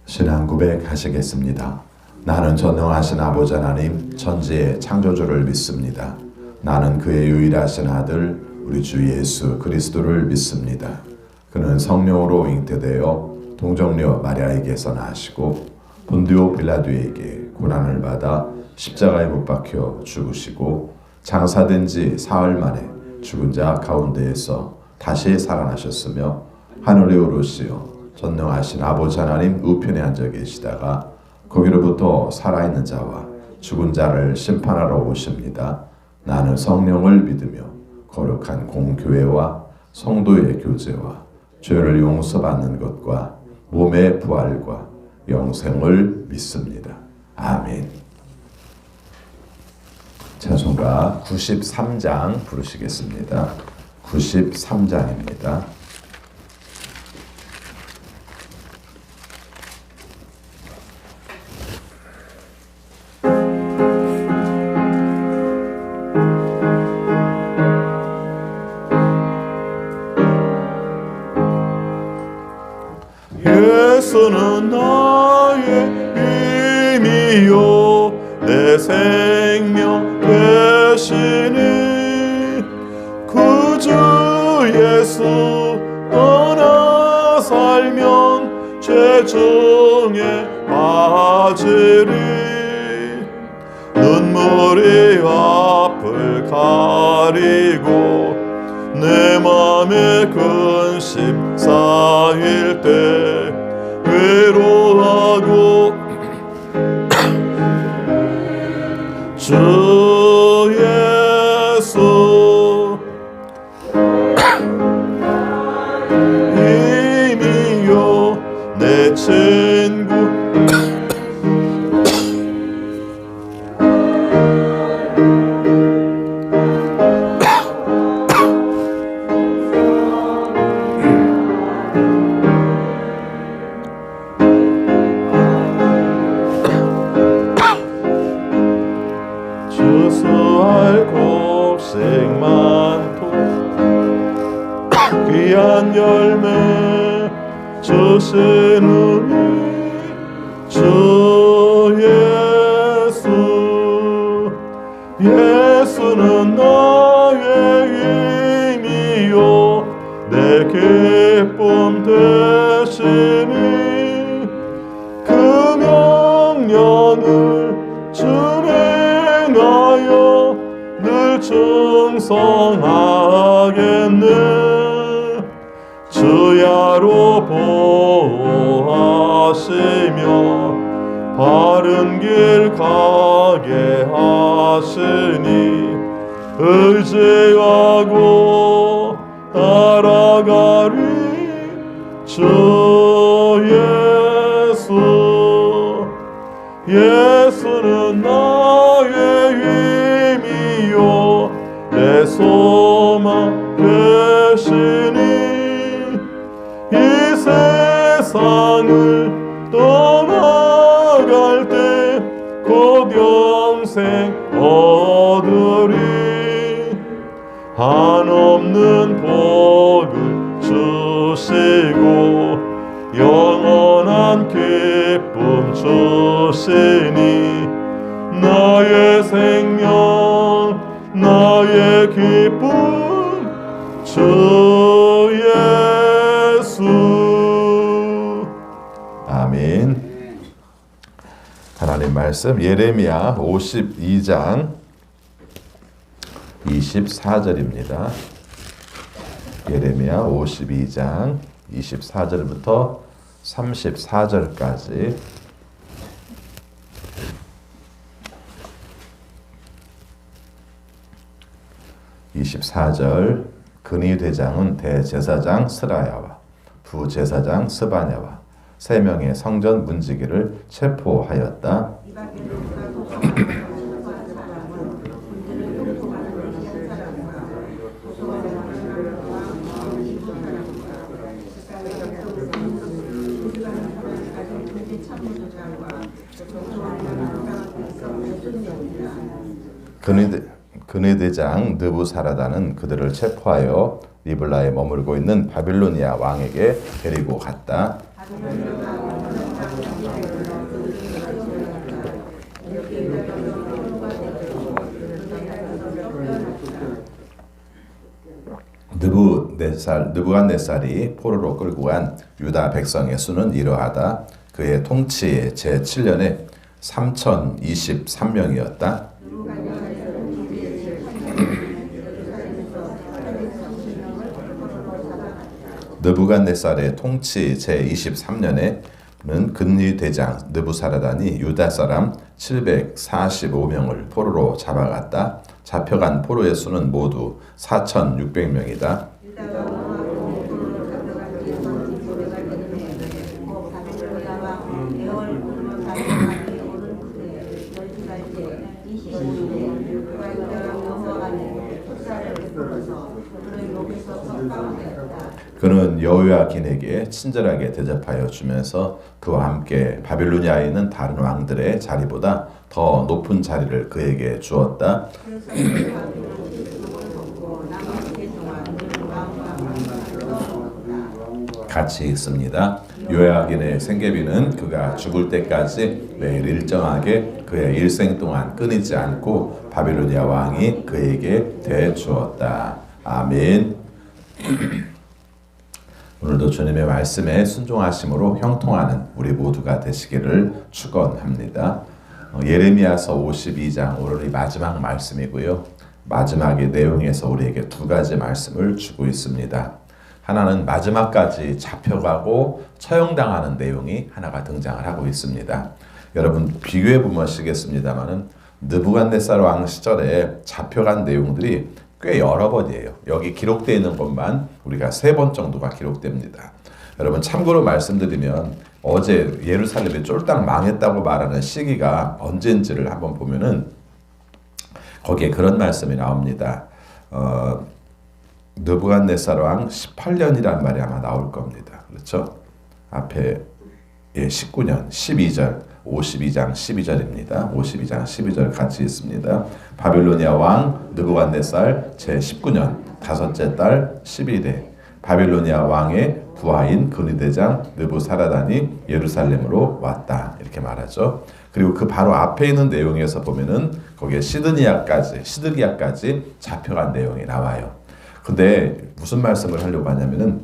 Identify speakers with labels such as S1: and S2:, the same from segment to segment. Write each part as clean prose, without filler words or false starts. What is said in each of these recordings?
S1: 신앙 고백하시겠습니다. 나는 전능하신 아버지 하나님 천지의 창조주를 믿습니다. 나는 그의 유일하신 아들 우리 주 예수 그리스도를 믿습니다. 그는 성령으로 잉태되어 동정녀 마리아에게서 나시고 본디오 빌라도에게 고난을 받아 십자가에 못 박혀 죽으시고 장사된 지 사흘 만에 죽은 자 가운데에서 다시 살아나셨으며 하늘에 오르시어 전능하신 아버지 하나님 우편에 앉아 계시다가 거기로부터 살아있는 자와 죽은 자를 심판하러 오십니다. 나는 성령을 믿으며 거룩한 공교회와 성도의 교제와 죄를 용서받는 것과 몸의 부활과 영생을 믿습니다. 아멘. 찬송가 93장 부르시겠습니다. 93장입니다.
S2: 예수는 나의 힘이요 내 생명 되시니 구주 예수 떠나 살면 죄 중에 빠지리 눈물이 앞을 가리고 내 맘에 근심 쌓일 때 외로워하고 주 예수 힘이요 내 친구 주수할 곡식 많고 귀한 열매 주시느니 주 예수 예수는 나의 힘이요 내 기쁨 되시니 그 명령을 준행하여 늘 충성하겠네 주야로 보호하시며 바른 길 가게 하시니 의지하고 따라가리 주 예수 예수는 나의 힘이요 내 소망 되시니 이 세상을 떠나갈 때 곧 영생 얻으리 한없는 복을 주시고 영원한 기쁨 주시니 나의 생명 나의 기쁨 주 예수.
S1: 아멘. 하나님 말씀 예레미야 52장 24절입니다. 예레미야 52장 24절부터 34절까지 24절 근위 대장은 대제사장 스라야와 부제사장 스바냐와 3명의 성전 문지기를 체포하였다. 근위대장 느부사라다는 그들을 체포하여 리블라에 머물고 있는 바빌로니아 왕에게 데리고 갔다. 느부갓네살이 포로로 끌고 간 유다 백성의 수는 이러하다. 그의 통치 제7년에 3023명이었다. 느부갓네살의 통치 제23년에는 근위 대장 느부사라단이 유다 사람 745명을 포로로 잡아갔다. 잡혀간 포로의 수는 모두 4,600명이다. 그는 여호야긴에게 친절하게 대접하여 주면서 그와 함께 바빌로니아에 있는 다른 왕들의 자리보다 더 높은 자리를 그에게 주었다. 같이 있습니다. 요야긴의 생계비는 그가 죽을 때까지 매일 일정하게 그의 일생 동안 끊이지 않고 바빌로니아 왕이 그에게 대주었다. 아멘. 오늘도 주님의 말씀에 순종하심으로 형통하는 우리 모두가 되시기를 축원합니다. 예레미야서 52장 오늘이 마지막 말씀이고요. 마지막의 내용에서 우리에게 두 가지 말씀을 주고 있습니다. 하나는 마지막까지 잡혀가고 처형당하는 내용이 하나가 등장을 하고 있습니다. 여러분 비교해 보면 아시겠습니다만은 느부갓네살 왕 시절에 잡혀간 내용들이 꽤 여러 번이에요. 여기 기록되어 있는 것만 우리가 3번 정도가 기록됩니다. 여러분 참고로 말씀드리면 어제 예루살렘이 쫄딱 망했다고 말하는 시기가 언제인지를 한번 보면은 거기에 그런 말씀이 나옵니다. 느부갓네살 왕 18년이란 말이 아마 나올 겁니다. 그렇죠? 앞에 19년 12절 52장 12절입니다. 52장 12절 같이 있습니다. 바빌로니아 왕 느부갓네살 제19년 다섯째 달 12대 바빌로니아 왕의 부하인 근위대장 느부사라단이 예루살렘으로 왔다. 이렇게 말하죠. 그리고 그 바로 앞에 있는 내용에서 보면은 거기에 시드기야까지 잡혀간 내용이 나와요. 근데 무슨 말씀을 하려고 하냐면은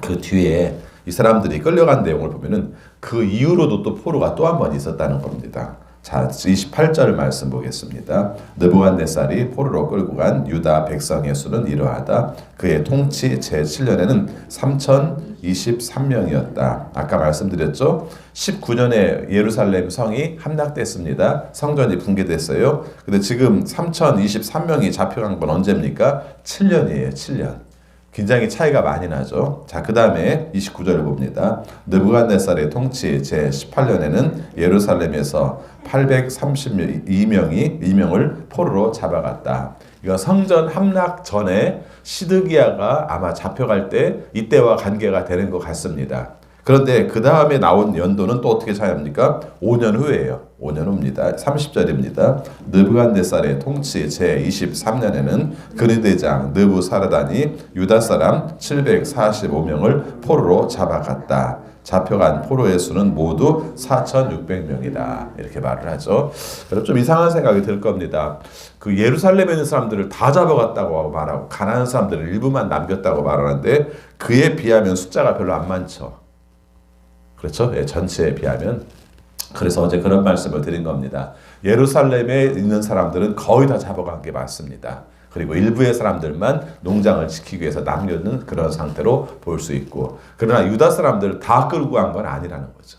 S1: 그 뒤에 이 사람들이 끌려간 내용을 보면은 그 이후로도 또 포로가 또 한 번 있었다는 겁니다. 자, 28절 말씀 보겠습니다. 느부갓네살이 포로로 끌고 간 유다 백성의 수는 이러하다. 그의 통치 제7년에는 3023명이었다. 아까 말씀드렸죠? 19년에 예루살렘 성이 함락됐습니다. 성전이 붕괴됐어요. 근데 지금 3023명이 잡혀간 건 언제입니까? 7년이에요. 7년. 굉장히 차이가 많이 나죠. 자, 그 다음에 29절을 봅니다. 느부갓네살의 통치 제18년에는 예루살렘에서 832명을 포로로 잡아갔다. 이건 성전 함락 전에 시드기야가 아마 잡혀갈 때 이때와 관계가 되는 것 같습니다. 그런데 그 다음에 나온 연도는 또 어떻게 차이합니까? 5년 후예요. 5년 후입니다. 30절입니다. 느부갓네살의 통치 제23년에는 근위대장 느부사라단이 유다 사람 745명을 포로로 잡아갔다. 잡혀간 포로의 수는 모두 4,600명이다. 이렇게 말을 하죠. 여러분 좀 이상한 생각이 들 겁니다. 그 예루살렘에 있는 사람들을 다 잡아갔다고 말하고 가나안 사람들을 일부만 남겼다고 말하는데 그에 비하면 숫자가 별로 안 많죠. 그렇죠? 예, 전체에 비하면. 그래서 어제 그런 말씀을 드린 겁니다. 예루살렘에 있는 사람들은 거의 다 잡아간 게 맞습니다. 그리고 일부의 사람들만 농장을 지키기 위해서 남겨둔 그런 상태로 볼 수 있고, 그러나 유다 사람들을 다 끌고 간 건 아니라는 거죠.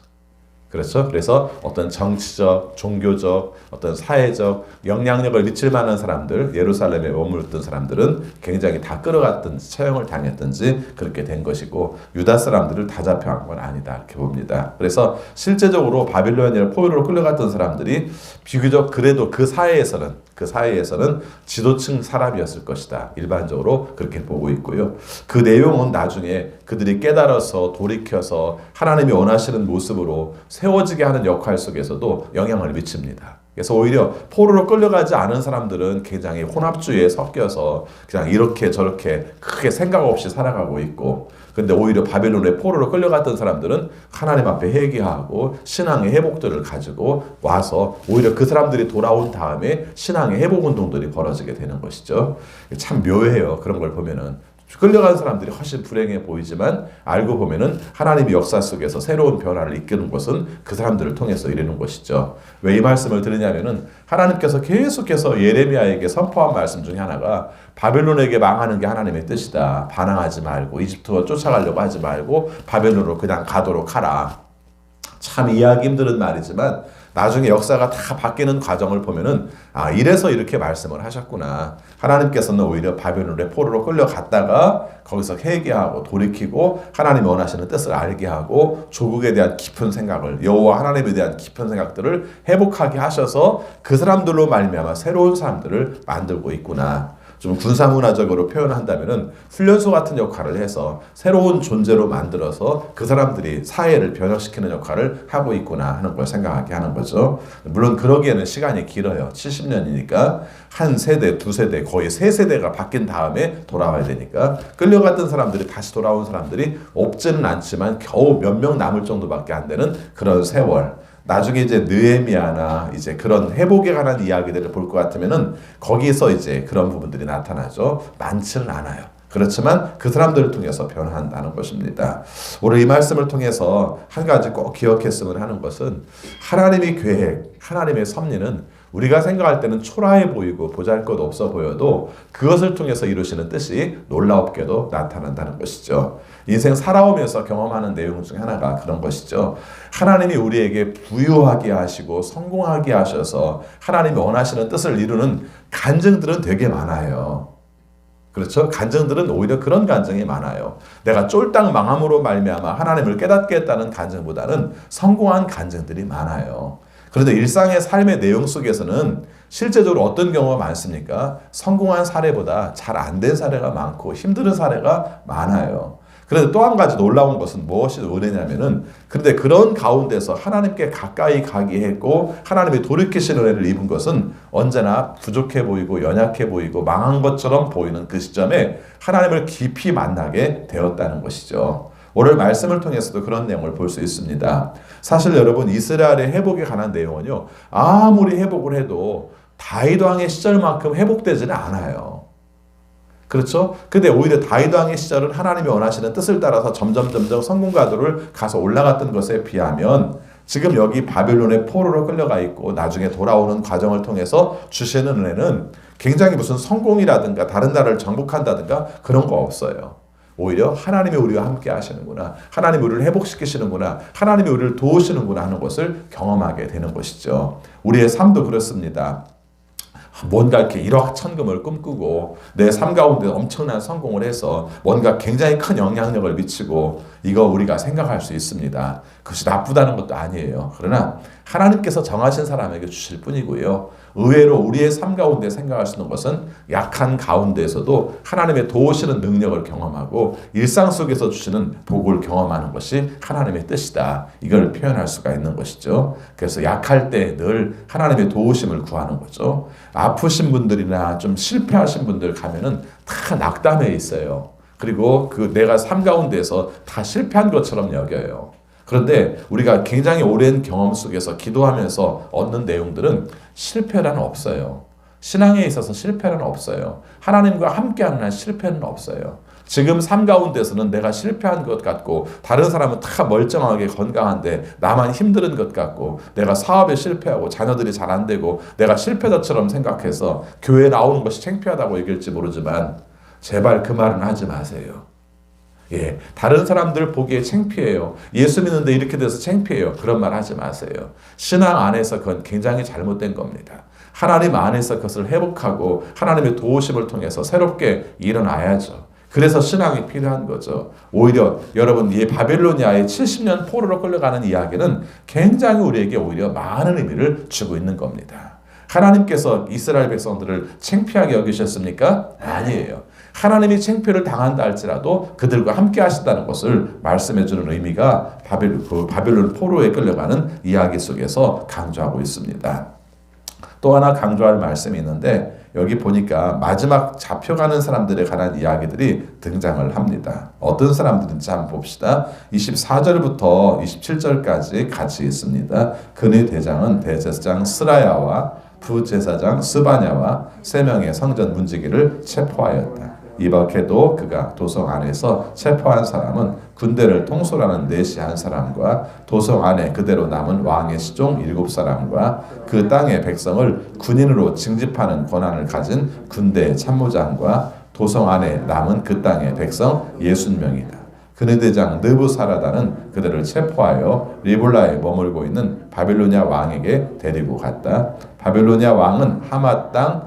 S1: 그렇죠? 그래서 어떤 정치적, 종교적, 어떤 사회적 영향력을 미칠 만한 사람들, 예루살렘에 머물렀던 사람들은 굉장히 다 끌어갔든지 처형을 당했든지 그렇게 된 것이고, 유다 사람들을 다 잡혀간 건 아니다 이렇게 봅니다. 그래서 실제적으로 바빌로니아를 포로로 끌려갔던 사람들이 비교적 그래도 그 사회에서는 지도층 사람이었을 것이다. 일반적으로 그렇게 보고 있고요. 그 내용은 나중에 그들이 깨달아서 돌이켜서 하나님이 원하시는 모습으로 세워지게 하는 역할 속에서도 영향을 미칩니다. 그래서 오히려 포로로 끌려가지 않은 사람들은 굉장히 혼합주의에 섞여서 그냥 이렇게 저렇게 크게 생각 없이 살아가고 있고, 근데 오히려 바벨론의 포로로 끌려갔던 사람들은 하나님 앞에 회개하고 신앙의 회복들을 가지고 와서 오히려 그 사람들이 돌아온 다음에 신앙의 회복 운동들이 벌어지게 되는 것이죠. 참 묘해요. 그런 걸 보면은. 끌려간 사람들이 훨씬 불행해 보이지만 알고 보면은 하나님의 역사 속에서 새로운 변화를 이끄는 것은 그 사람들을 통해서 이루는 것이죠. 왜 이 말씀을 드리냐면은 하나님께서 계속해서 예레미야에게 선포한 말씀 중에 하나가 바벨론에게 망하는 게 하나님의 뜻이다. 반항하지 말고 이집트로 쫓아가려고 하지 말고 바벨론으로 그냥 가도록 하라. 참 이해하기 힘든 말이지만 나중에 역사가 다 바뀌는 과정을 보면은 이래서 이렇게 말씀을 하셨구나. 하나님께서는 오히려 바벨론의 포로로 끌려갔다가 거기서 회개하고 돌이키고 하나님이 원하시는 뜻을 알게 하고 조국에 대한 깊은 생각을 여호와 하나님에 대한 깊은 생각들을 회복하게 하셔서 그 사람들로 말미암아 새로운 사람들을 만들고 있구나. 좀 군사문화적으로 표현한다면은 훈련소 같은 역할을 해서 새로운 존재로 만들어서 그 사람들이 사회를 변혁시키는 역할을 하고 있구나 하는 걸 생각하게 하는 거죠. 물론 그러기에는 시간이 길어요. 70년이니까 한 세대, 두 세대, 거의 세 세대가 바뀐 다음에 돌아와야 되니까 끌려갔던 사람들이 다시 돌아온 사람들이 없지는 않지만 겨우 몇 명 남을 정도밖에 안 되는 그런 세월. 나중에 이제 느헤미야나 이제 그런 회복에 관한 이야기들을 볼 것 같으면은 거기서 이제 그런 부분들이 나타나죠. 많지는 않아요. 그렇지만 그 사람들을 통해서 변화한다는 것입니다. 오늘 이 말씀을 통해서 한 가지 꼭 기억했으면 하는 것은 하나님의 계획, 하나님의 섭리는 우리가 생각할 때는 초라해 보이고 보잘것없어 보여도 그것을 통해서 이루시는 뜻이 놀랍게도 나타난다는 것이죠. 인생 살아오면서 경험하는 내용 중 하나가 그런 것이죠. 하나님이 우리에게 부유하게 하시고 성공하게 하셔서 하나님이 원하시는 뜻을 이루는 간증들은 되게 많아요. 그렇죠? 간증들은 오히려 그런 간증이 많아요. 내가 쫄딱 망함으로 말미암아 하나님을 깨닫게 했다는 간증보다는 성공한 간증들이 많아요. 그런데 일상의 삶의 내용 속에서는 실제적으로 어떤 경우가 많습니까? 성공한 사례보다 잘 안 된 사례가 많고 힘든 사례가 많아요. 그런데 또 한 가지 놀라운 것은 무엇이 은혜냐면은 그런데 그런 가운데서 하나님께 가까이 가게 했고 하나님의 돌이키시는 은혜를 입은 것은 언제나 부족해 보이고 연약해 보이고 망한 것처럼 보이는 그 시점에 하나님을 깊이 만나게 되었다는 것이죠. 오늘 말씀을 통해서도 그런 내용을 볼 수 있습니다. 사실 여러분 이스라엘의 회복에 관한 내용은요. 아무리 회복을 해도 다윗 왕의 시절만큼 회복되지는 않아요. 그렇죠? 근데 오히려 다윗 왕의 시절은 하나님이 원하시는 뜻을 따라서 점점 성공가도를 가서 올라갔던 것에 비하면 지금 여기 바벨론의 포로로 끌려가 있고 나중에 돌아오는 과정을 통해서 주시는 은혜는 굉장히 무슨 성공이라든가 다른 나라를 정복한다든가 그런 거 없어요. 오히려 하나님이 우리와 함께 하시는구나. 하나님이 우리를 회복시키시는구나. 하나님이 우리를 도우시는구나 하는 것을 경험하게 되는 것이죠. 우리의 삶도 그렇습니다. 뭔가 이렇게 일확천금을 꿈꾸고 내 삶 가운데 엄청난 성공을 해서 뭔가 굉장히 큰 영향력을 미치고 이거 우리가 생각할 수 있습니다. 그것이 나쁘다는 것도 아니에요. 그러나 하나님께서 정하신 사람에게 주실 뿐이고요. 의외로 우리의 삶 가운데 생각할 수 있는 것은 약한 가운데에서도 하나님의 도우시는 능력을 경험하고 일상 속에서 주시는 복을 경험하는 것이 하나님의 뜻이다. 이걸 표현할 수가 있는 것이죠. 그래서 약할 때 늘 하나님의 도우심을 구하는 거죠. 아프신 분들이나 좀 실패하신 분들 가면은 다 낙담해 있어요. 그리고 그 내가 삶 가운데서 다 실패한 것처럼 여겨요. 그런데 우리가 굉장히 오랜 경험 속에서 기도하면서 얻는 내용들은 실패란 없어요. 신앙에 있어서 실패는 없어요. 하나님과 함께하는 한 실패는 없어요. 지금 삶 가운데서는 내가 실패한 것 같고 다른 사람은 다 멀쩡하게 건강한데 나만 힘든 것 같고 내가 사업에 실패하고 자녀들이 잘 안 되고 내가 실패자처럼 생각해서 교회에 나오는 것이 창피하다고 얘기할지 모르지만 제발 그 말은 하지 마세요. 예, 다른 사람들 보기에 창피해요. 예수 믿는데 이렇게 돼서 창피해요. 그런 말 하지 마세요. 신앙 안에서 그건 굉장히 잘못된 겁니다. 하나님 안에서 그것을 회복하고 하나님의 도우심을 통해서 새롭게 일어나야죠. 그래서 신앙이 필요한 거죠. 오히려 여러분 이 바벨로니아의 70년 포로로 끌려가는 이야기는 굉장히 우리에게 오히려 많은 의미를 주고 있는 겁니다. 하나님께서 이스라엘 백성들을 창피하게 여기셨습니까? 아니에요. 하나님이 창피를 당한다 할지라도 그들과 함께 하신다는 것을 말씀해 주는 의미가 바벨론 포로에 끌려가는 이야기 속에서 강조하고 있습니다. 또 하나 강조할 말씀이 있는데 여기 보니까 마지막 잡혀가는 사람들에 관한 이야기들이 등장을 합니다. 어떤 사람들인지 한번 봅시다. 24절부터 27절까지 같이 있습니다. 그의 대장은 대제사장 스라야와 부제사장 스바냐와 3명의 성전 문지기를 체포하였다. 이밖에도 그가 도성 안에서 체포한 사람은 군대를 통솔하는 내시 한 사람과 도성 안에 그대로 남은 왕의 시종 7사람과 그 땅의 백성을 군인으로 징집하는 권한을 가진 군대 참모장과 도성 안에 남은 그 땅의 백성 60명이다. 그네 대장 느부사라다는 그들을 체포하여 리블라에 머물고 있는 바빌로니아 왕에게 데리고 갔다. 바빌로니아 왕은 하마 땅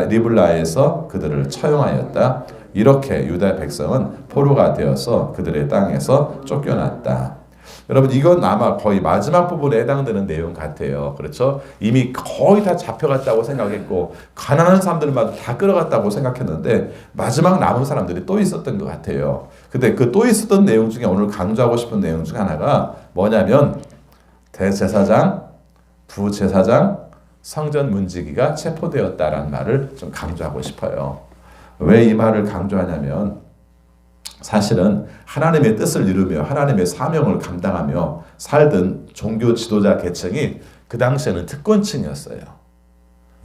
S1: 리블라에서 그들을 처형하였다. 이렇게 유다 백성은 포로가 되어서 그들의 땅에서 쫓겨났다. 여러분, 이건 아마 거의 마지막 부분에 해당되는 내용 같아요. 그렇죠? 이미 거의 다 잡혀갔다고 생각했고 가난한 사람들만 다 끌어갔다고 생각했는데 마지막 남은 사람들이 또 있었던 것 같아요. 근데 그 또 있었던 내용 중에 오늘 강조하고 싶은 내용 중 하나가 뭐냐면 대제사장, 부제사장, 성전 문지기가 체포되었다라는 말을 좀 강조하고 싶어요. 왜 이 말을 강조하냐면 사실은 하나님의 뜻을 이루며 하나님의 사명을 감당하며 살던 종교 지도자 계층이 그 당시에는 특권층이었어요.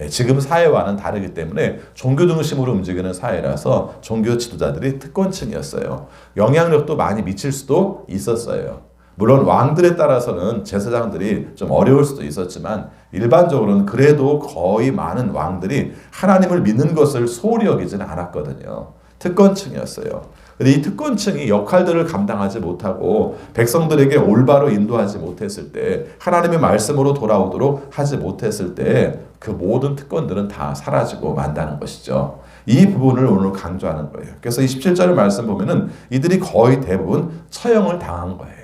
S1: 지금 사회와는 다르기 때문에 종교 중심으로 움직이는 사회라서 종교 지도자들이 특권층이었어요. 영향력도 많이 미칠 수도 있었어요. 물론 왕들에 따라서는 제사장들이 좀 어려울 수도 있었지만 일반적으로는 그래도 거의 많은 왕들이 하나님을 믿는 것을 소홀히 여기지는 않았거든요. 특권층이었어요. 근데 이 특권층이 역할들을 감당하지 못하고 백성들에게 올바로 인도하지 못했을 때, 하나님의 말씀으로 돌아오도록 하지 못했을 때 그 모든 특권들은 다 사라지고 만다는 것이죠. 이 부분을 오늘 강조하는 거예요. 그래서 27절 말씀 보면은 이들이 거의 대부분 처형을 당한 거예요.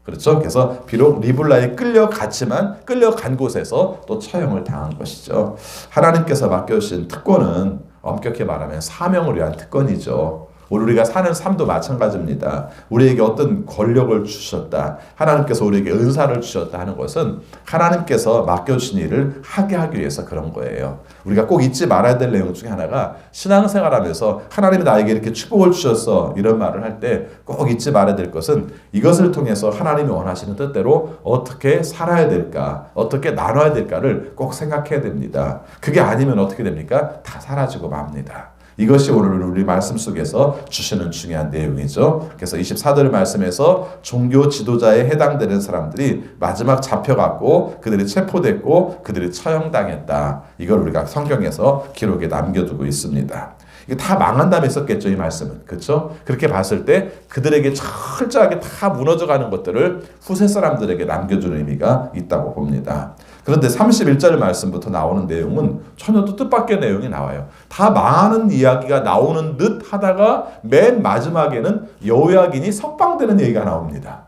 S1: 그렇죠? 그래서 비록 리블라에 끌려갔지만 끌려간 곳에서 또 처형을 당한 것이죠. 하나님께서 맡겨주신 특권은 엄격히 말하면 사명을 위한 특권이죠. 우리가 사는 삶도 마찬가지입니다. 우리에게 어떤 권력을 주셨다, 하나님께서 우리에게 은사를 주셨다 하는 것은 하나님께서 맡겨주신 일을 하게 하기 위해서 그런 거예요. 우리가 꼭 잊지 말아야 될 내용 중에 하나가 신앙생활하면서 하나님이 나에게 이렇게 축복을 주셨어 이런 말을 할 때 꼭 잊지 말아야 될 것은 이것을 통해서 하나님이 원하시는 뜻대로 어떻게 살아야 될까, 어떻게 나눠야 될까를 꼭 생각해야 됩니다. 그게 아니면 어떻게 됩니까? 다 사라지고 맙니다. 이것이 오늘 우리 말씀 속에서 주시는 중요한 내용이죠. 그래서 24절 말씀에서 종교 지도자에 해당되는 사람들이 마지막 잡혀갔고 그들이 체포됐고 그들이 처형당했다. 이걸 우리가 성경에서 기록에 남겨두고 있습니다. 이게 다 망한 다음에 썼겠죠, 이 말씀은. 그렇죠? 그렇게 봤을 때 그들에게 철저하게 다 무너져가는 것들을 후세 사람들에게 남겨주는 의미가 있다고 봅니다. 그런데 31절 말씀부터 나오는 내용은 전혀 또 뜻밖의 내용이 나와요. 다 망하는 이야기가 나오는 듯 하다가 맨 마지막에는 여호야긴이 석방되는 얘기가 나옵니다.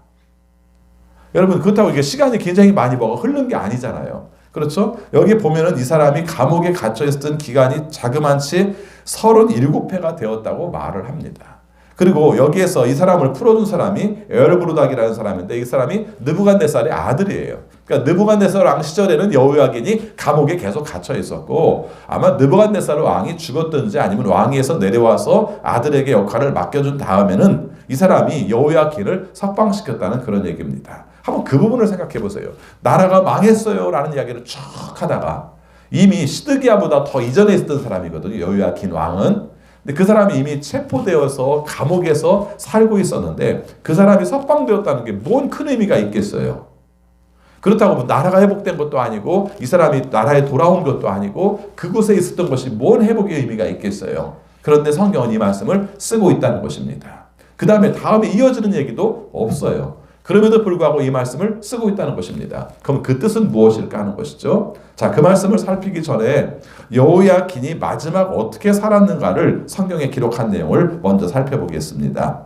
S1: 여러분, 그렇다고 이게 시간이 굉장히 많이 흐른 게 아니잖아요. 그렇죠? 여기 보면은 이 사람이 감옥에 갇혀 있었던 기간이 자그만치 37회가 되었다고 말을 합니다. 그리고 여기에서 이 사람을 풀어준 사람이 에르브루닥이라는 사람인데 이 사람이 느부갓네살의 아들이에요. 그러니까 느부갓네살 왕 시절에는 여호야긴이 감옥에 계속 갇혀 있었고 아마 느부갓네살 왕이 죽었든지 아니면 왕위에서 내려와서 아들에게 역할을 맡겨준 다음에는 이 사람이 여호야긴을 석방시켰다는 그런 얘기입니다. 한번 그 부분을 생각해 보세요. 나라가 망했어요 라는 이야기를 쭉 하다가 이미 시드기야보다 더 이전에 있었던 사람이거든요. 여호야긴 왕은. 근데 그 사람이 이미 체포되어서 감옥에서 살고 있었는데 그 사람이 석방되었다는 게 뭔 큰 의미가 있겠어요. 그렇다고 뭐 나라가 회복된 것도 아니고 이 사람이 나라에 돌아온 것도 아니고 그곳에 있었던 것이 뭔 회복의 의미가 있겠어요. 그런데 성경은 이 말씀을 쓰고 있다는 것입니다. 그 다음에 이어지는 얘기도 없어요. 그럼에도 불구하고 이 말씀을 쓰고 있다는 것입니다. 그럼 그 뜻은 무엇일까 하는 것이죠. 자, 그 말씀을 살피기 전에 여호야긴이 마지막 어떻게 살았는가를 성경에 기록한 내용을 먼저 살펴보겠습니다.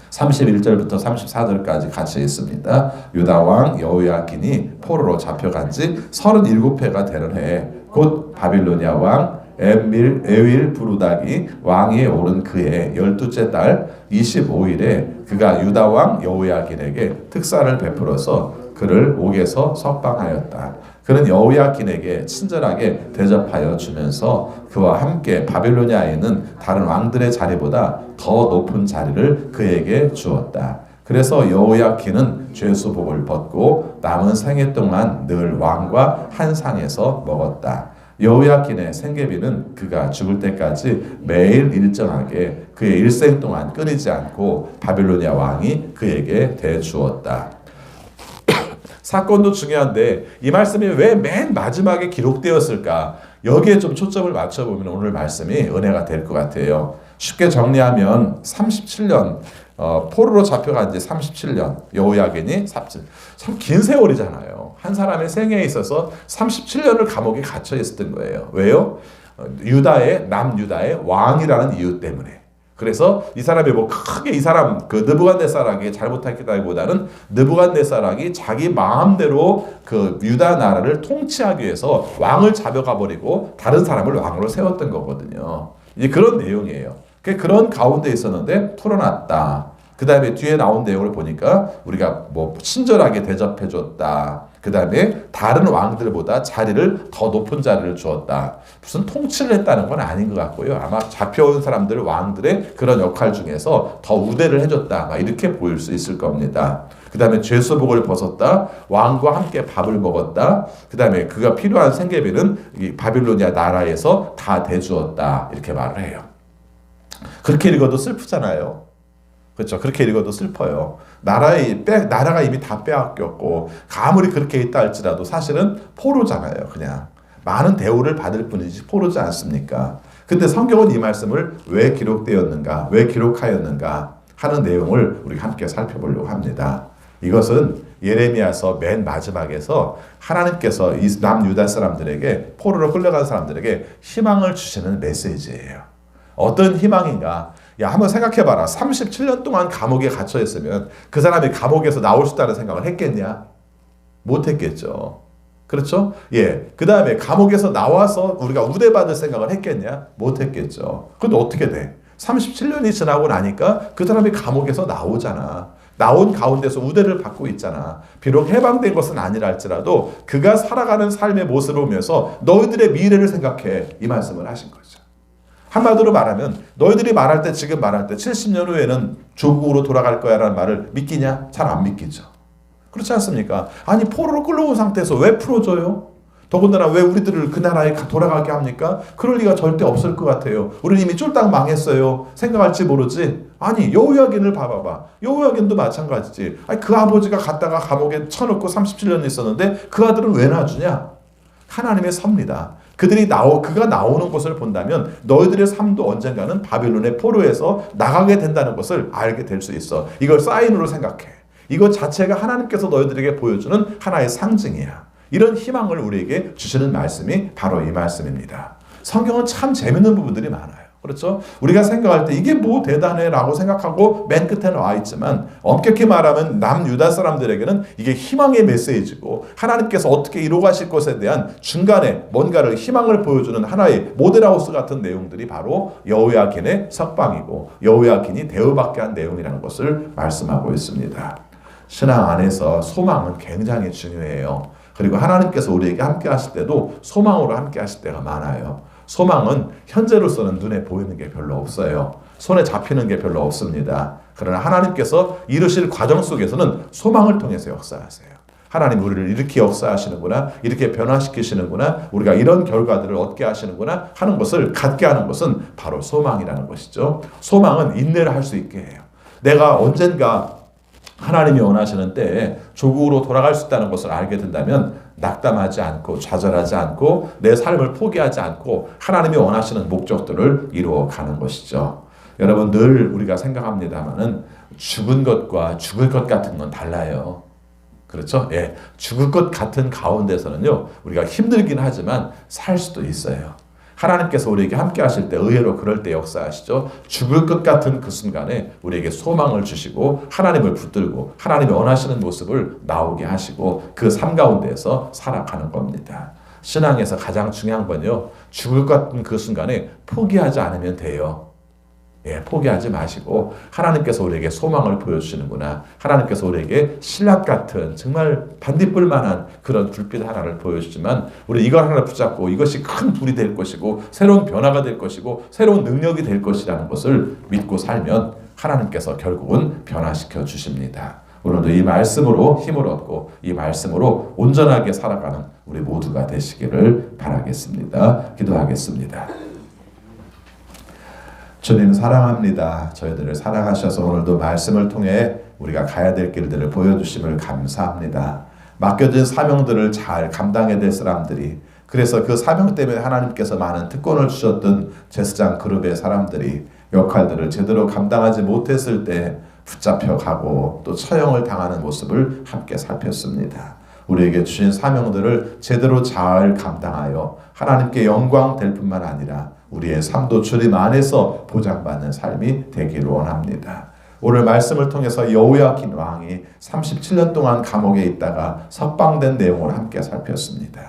S1: 31절부터 34절까지 같이 있습니다. 유다 왕 여호야긴이 포로로 잡혀간 지 37회가 되는 해에 곧 바빌로니아 왕 에윌 부르닥이 왕위에 오른 그해 12째 달 25일에 그가 유다 왕 여호야긴에게 특사를 베풀어서 그를 옥에서 석방하였다. 그는 여호야킨에게 친절하게 대접하여 주면서 그와 함께 바빌로니아에 있는 다른 왕들의 자리보다 더 높은 자리를 그에게 주었다. 그래서 여호야킨은 죄수복을 벗고 남은 생애 동안 늘 왕과 한 상에서 먹었다. 여호야킨의 생계비는 그가 죽을 때까지 매일 일정하게 그의 일생 동안 끊이지 않고 바빌로니아 왕이 그에게 대주었다. 사건도 중요한데 이 말씀이 왜 맨 마지막에 기록되었을까? 여기에 좀 초점을 맞춰보면 오늘 말씀이 은혜가 될 것 같아요. 쉽게 정리하면 37년 포로로 잡혀간 지 37년 여호야긴이 참 긴 세월이잖아요. 한 사람의 생애에 있어서 37년을 감옥에 갇혀 있었던 거예요. 왜요? 남유다의 왕이라는 이유 때문에. 그래서 이 사람이 뭐 크게 이 사람 그 느부갓네살에게 잘못했다기보다는 느부갓네살이 자기 마음대로 그 유다 나라를 통치하기 위해서 왕을 잡아가 버리고 다른 사람을 왕으로 세웠던 거거든요. 이제 그런 내용이에요. 그런 가운데 있었는데 풀어놨다. 그 다음에 뒤에 나온 내용을 보니까 우리가 뭐 친절하게 대접해줬다. 그 다음에 다른 왕들보다 자리를 더 높은 자리를 주었다. 무슨 통치를 했다는 건 아닌 것 같고요. 아마 잡혀온 사람들 왕들의 그런 역할 중에서 더 우대를 해줬다. 막 이렇게 보일 수 있을 겁니다. 그 다음에 죄수복을 벗었다. 왕과 함께 밥을 먹었다. 그 다음에 그가 필요한 생계비는 이 바빌로니아 나라에서 다 대주었다. 이렇게 말을 해요. 그렇게 읽어도 슬프잖아요. 그렇죠. 그렇게 읽어도 슬퍼요. 나라가 이미 다 빼앗겼고 아무리 그렇게 있다 할지라도 사실은 포로잖아요. 그냥 많은 대우를 받을 뿐이지 포로지 않습니까? 근데 성경은 이 말씀을 왜 기록되었는가, 왜 기록하였는가 하는 내용을 우리가 함께 살펴보려고 합니다. 이것은 예레미야서 맨 마지막에서 하나님께서 이 남유다 사람들에게 포로로 끌려간 사람들에게 희망을 주시는 메시지예요. 어떤 희망인가? 야, 한번 생각해봐라. 37년 동안 감옥에 갇혀 있으면 그 사람이 감옥에서 나올 수 있다는 생각을 했겠냐? 못했겠죠. 그렇죠? 예. 그 다음에 감옥에서 나와서 우리가 우대받을 생각을 했겠냐? 못했겠죠. 근데 어떻게 돼? 37년이 지나고 나니까 그 사람이 감옥에서 나오잖아. 나온 가운데서 우대를 받고 있잖아. 비록 해방된 것은 아니라 할지라도 그가 살아가는 삶의 모습을 보면서 너희들의 미래를 생각해. 이 말씀을 하신 거죠. 한마디로 말하면 너희들이 지금 말할 때 70년 후에는 조국으로 돌아갈 거야 라는 말을 믿기냐? 잘 안 믿기죠. 그렇지 않습니까? 아니 포로로 끌려온 상태에서 왜 풀어줘요? 더군다나 왜 우리들을 그 나라에 돌아가게 합니까? 그럴 리가 절대 없을 것 같아요. 우리는 이미 쫄딱 망했어요. 생각할지 모르지. 아니 여호야긴을 봐봐봐. 여호야긴도 마찬가지지. 아니 그 아버지가 갔다가 감옥에 쳐놓고 37년 있었는데 그 아들은 왜 놔주냐? 하나님의 섭니다. 그가 나오는 것을 본다면 너희들의 삶도 언젠가는 바빌론의 포로에서 나가게 된다는 것을 알게 될 수 있어. 이걸 사인으로 생각해. 이것 자체가 하나님께서 너희들에게 보여주는 하나의 상징이야. 이런 희망을 우리에게 주시는 말씀이 바로 이 말씀입니다. 성경은 참 재밌는 부분들이 많아요. 그렇죠? 우리가 생각할 때 이게 뭐 대단해 라고 생각하고 맨 끝에 나와 있지만 엄격히 말하면 남유다 사람들에게는 이게 희망의 메시지고 하나님께서 어떻게 이루어가실 것에 대한 중간에 뭔가를 희망을 보여주는 하나의 모델하우스 같은 내용들이 바로 여호야긴의 석방이고 여호야긴이 대우받게 한 내용이라는 것을 말씀하고 있습니다. 신앙 안에서 소망은 굉장히 중요해요. 그리고 하나님께서 우리에게 함께 하실 때도 소망으로 함께 하실 때가 많아요. 소망은 현재로서는 눈에 보이는 게 별로 없어요. 손에 잡히는 게 별로 없습니다. 그러나 하나님께서 이루실 과정 속에서는 소망을 통해서 역사하세요. 하나님 우리를 이렇게 역사하시는구나, 이렇게 변화시키시는구나, 우리가 이런 결과들을 얻게 하시는구나 하는 것을 갖게 하는 것은 바로 소망이라는 것이죠. 소망은 인내를 할 수 있게 해요. 내가 언젠가 하나님이 원하시는 때에 조국으로 돌아갈 수 있다는 것을 알게 된다면 낙담하지 않고 좌절하지 않고 내 삶을 포기하지 않고 하나님이 원하시는 목적들을 이루어가는 것이죠. 여러분 늘 우리가 생각합니다마는 죽은 것과 죽을 것 같은 건 달라요. 그렇죠? 예, 죽을 것 같은 가운데서는요 우리가 힘들긴 하지만 살 수도 있어요. 하나님께서 우리에게 함께 하실 때 의외로 그럴 때 역사하시죠. 죽을 것 같은 그 순간에 우리에게 소망을 주시고 하나님을 붙들고 하나님이 원하시는 모습을 나오게 하시고 그 삶 가운데에서 살아가는 겁니다. 신앙에서 가장 중요한 건요. 죽을 것 같은 그 순간에 포기하지 않으면 돼요. 포기하지 마시고 하나님께서 우리에게 소망을 보여주시는구나. 하나님께서 우리에게 신랑 같은 정말 반딧불 만한 그런 불빛 하나를 보여주지만 우리 이걸 하나 붙잡고 이것이 큰 불이 될 것이고 새로운 변화가 될 것이고 새로운 능력이 될 것이라는 것을 믿고 살면 하나님께서 결국은 변화시켜 주십니다. 오늘도 이 말씀으로 힘을 얻고 이 말씀으로 온전하게 살아가는 우리 모두가 되시기를 바라겠습니다. 기도하겠습니다. 주님 사랑합니다. 저희들을 사랑하셔서 오늘도 말씀을 통해 우리가 가야 될 길들을 보여주심을 감사합니다. 맡겨진 사명들을 잘 감당해야 될 사람들이, 그래서 그 사명 때문에 하나님께서 많은 특권을 주셨던 제사장 그룹의 사람들이 역할들을 제대로 감당하지 못했을 때 붙잡혀 가고 또 처형을 당하는 모습을 함께 살폈습니다. 우리에게 주신 사명들을 제대로 잘 감당하여 하나님께 영광 될 뿐만 아니라 우리의 삶도 주님 안에서 보장받는 삶이 되기를 원합니다. 오늘 말씀을 통해서 여호야킨 왕이 37년 동안 감옥에 있다가 석방된 내용을 함께 살폈습니다.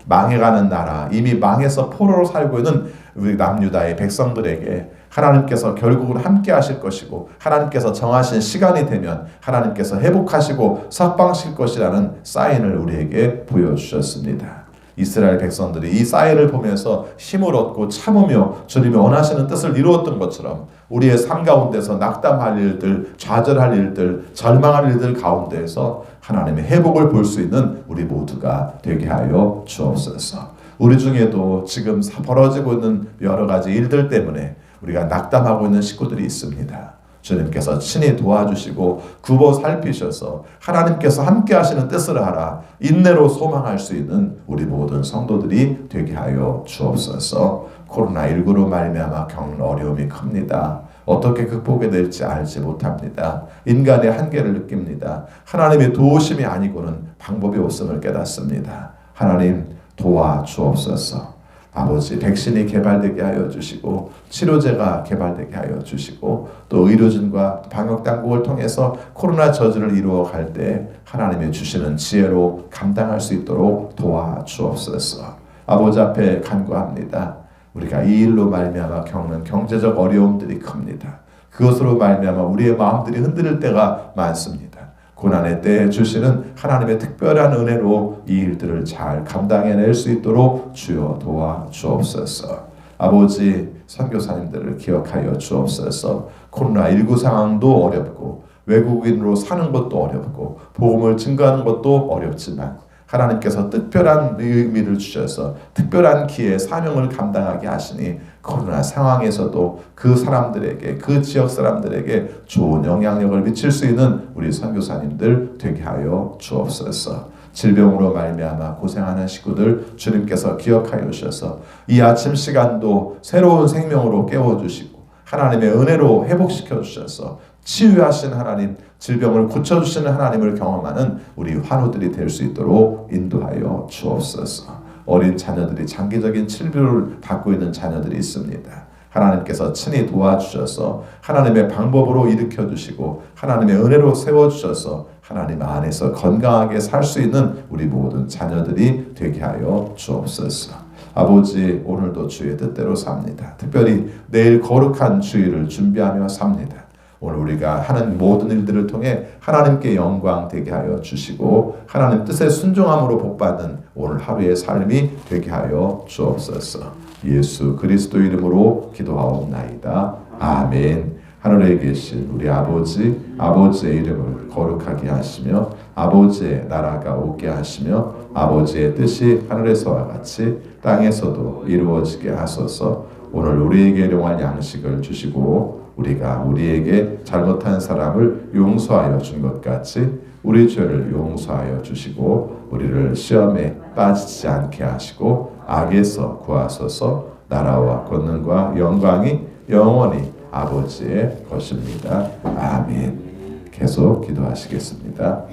S1: 망해가는 나라, 이미 망해서 포로로 살고 있는 우리 남유다의 백성들에게 하나님께서 결국은 함께 하실 것이고 하나님께서 정하신 시간이 되면 하나님께서 회복하시고 석방하실 것이라는 사인을 우리에게 보여주셨습니다. 이스라엘 백성들이 이 사인을 보면서 힘을 얻고 참으며 주님이 원하시는 뜻을 이루었던 것처럼 우리의 삶 가운데서 낙담할 일들, 좌절할 일들, 절망할 일들 가운데에서 하나님의 회복을 볼 수 있는 우리 모두가 되게 하여 주옵소서. 우리 중에도 지금 벌어지고 있는 여러 가지 일들 때문에 우리가 낙담하고 있는 식구들이 있습니다. 주님께서 친히 도와주시고 굽어 살피셔서 하나님께서 함께 하시는 뜻을 하라 인내로 소망할 수 있는 우리 모든 성도들이 되게 하여 주옵소서. 코로나19로 말미암아 겪는 어려움이 큽니다. 어떻게 극복해야 될지 알지 못합니다. 인간의 한계를 느낍니다. 하나님의 도우심이 아니고는 방법이 없음을 깨닫습니다. 하나님 도와주옵소서. 아버지, 백신이 개발되게 하여 주시고 치료제가 개발되게 하여 주시고 또 의료진과 방역당국을 통해서 코로나 저주를 이루어갈 때 하나님이 주시는 지혜로 감당할 수 있도록 도와주옵소서. 아버지 앞에 간구합니다. 우리가 이 일로 말미암아 겪는 경제적 어려움들이 큽니다. 그것으로 말미암아 우리의 마음들이 흔들릴 때가 많습니다. 고난의 때에 주시는 하나님의 특별한 은혜로 이 일들을 잘 감당해낼 수 있도록 주여 도와주옵소서. 아버지, 선교사님들을 기억하여 주옵소서. 코로나19 상황도 어렵고 외국인으로 사는 것도 어렵고 복음을 증거하는 것도 어렵지만 하나님께서 특별한 의미를 주셔서 특별한 기회, 사명을 감당하게 하시니 코로나 상황에서도 그 사람들에게, 그 지역 사람들에게 좋은 영향력을 미칠 수 있는 우리 선교사님들 되게 하여 주옵소서. 질병으로 말미암아 고생하는 식구들 주님께서 기억하여 주셔서 이 아침 시간도 새로운 생명으로 깨워주시고 하나님의 은혜로 회복시켜 주셔서 치유하신 하나님, 질병을 고쳐주시는 하나님을 경험하는 우리 환우들이 될 수 있도록 인도하여 주옵소서. 어린 자녀들이 장기적인 치료를 받고 있는 자녀들이 있습니다. 하나님께서 친히 도와주셔서 하나님의 방법으로 일으켜주시고 하나님의 은혜로 세워주셔서 하나님 안에서 건강하게 살 수 있는 우리 모든 자녀들이 되게 하여 주옵소서. 아버지, 오늘도 주의 뜻대로 삽니다. 특별히 내일 거룩한 주일을 준비하며 삽니다. 오늘 우리가 하는 모든 일들을 통해 하나님께 영광 되게 하여 주시고 하나님 뜻에 순종함으로 복받는 오늘 하루의 삶이 되게 하여 주옵소서. 예수 그리스도 이름으로 기도하옵나이다. 아멘. 하늘에 계신 우리 아버지, 아버지의 이름을 거룩하게 하시며 아버지의 나라가 오게 하시며 아버지의 뜻이 하늘에서와 같이 땅에서도 이루어지게 하소서. 오늘 우리에게 일용할 양식을 주시고 우리가 우리에게 잘못한 사람을 용서하여 준 것 같이 우리 죄를 용서하여 주시고 우리를 시험에 빠지지 않게 하시고 악에서 구하소서. 나라와 권능과 영광이 영원히 아버지의 것입니다. 아멘. 계속 기도하시겠습니다.